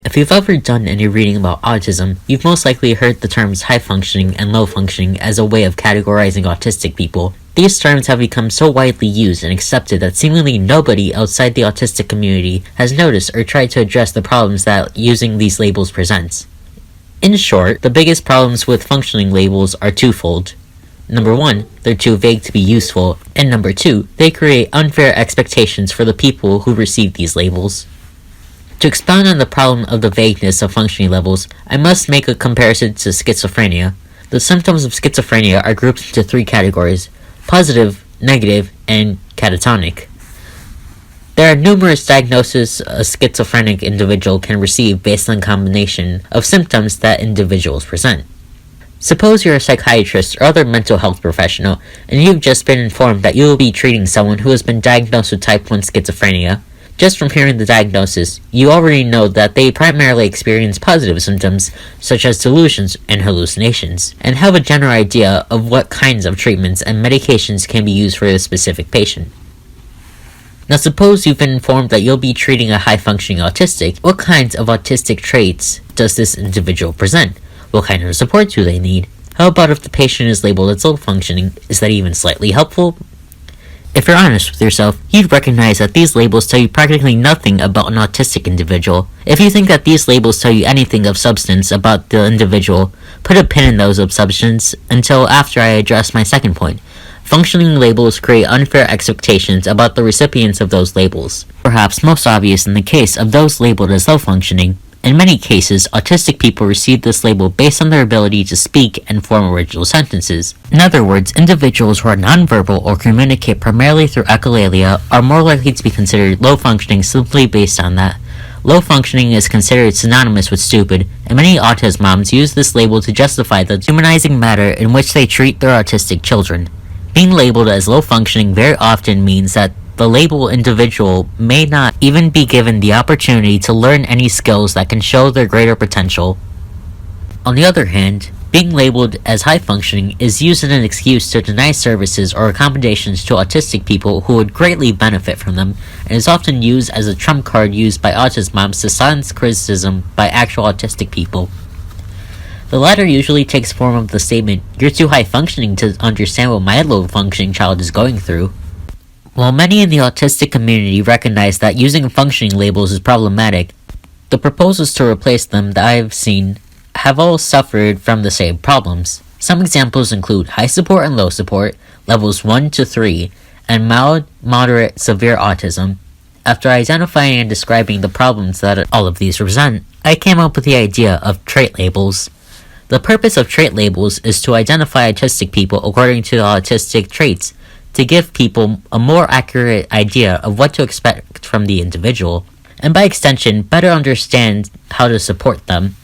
If you've ever done any reading about autism, you've most likely heard the terms high functioning and low functioning as a way of categorizing autistic people. These terms have become so widely used and accepted that seemingly nobody outside the autistic community has noticed or tried to address the problems that using these labels presents. In short, the biggest problems with functioning labels are twofold. Number one, they're too vague to be useful, and number two, they create unfair expectations for the people who receive these labels. To expound on the problem of the vagueness of functioning levels, I must make a comparison to schizophrenia. The symptoms of schizophrenia are grouped into three categories: positive, negative, and catatonic. There are numerous diagnoses a schizophrenic individual can receive based on a combination of symptoms that individuals present. Suppose you're a psychiatrist or other mental health professional, and you've just been informed that you will be treating someone who has been diagnosed with type 1 schizophrenia. Just from hearing the diagnosis, you already know that they primarily experience positive symptoms, such as delusions and hallucinations, and have a general idea of what kinds of treatments and medications can be used for a specific patient. Now suppose you've been informed that you'll be treating a high-functioning autistic. What kinds of autistic traits does this individual present? What kind of support do they need? How about if the patient is labeled as low-functioning? Is that even slightly helpful? If you're honest with yourself, you'd recognize that these labels tell you practically nothing about an autistic individual. If you think that these labels tell you anything of substance about the individual, put a pin in those of substance until after I address my second point. Functioning labels create unfair expectations about the recipients of those labels. Perhaps most obvious in the case of those labeled as low-functioning. In many cases, autistic people receive this label based on their ability to speak and form original sentences. In other words, individuals who are nonverbal or communicate primarily through echolalia are more likely to be considered low-functioning simply based on that. Low-functioning is considered synonymous with stupid, and many autism moms use this label to justify the dehumanizing manner in which they treat their autistic children. Being labeled as low-functioning very often means that the labeled individual may not even be given the opportunity to learn any skills that can show their greater potential. On the other hand, being labeled as high-functioning is used as an excuse to deny services or accommodations to autistic people who would greatly benefit from them, and is often used as a trump card used by autism moms to silence criticism by actual autistic people. The latter usually takes form of the statement, "You're too high-functioning to understand what my low-functioning child is going through." While many in the autistic community recognize that using functioning labels is problematic, the proposals to replace them that I have seen have all suffered from the same problems. Some examples include high support and low support, levels 1 to 3, and mild, moderate, severe autism. After identifying and describing the problems that all of these represent, I came up with the idea of trait labels. The purpose of trait labels is to identify autistic people according to the autistic traits, to give people a more accurate idea of what to expect from the individual, and by extension, better understand how to support them.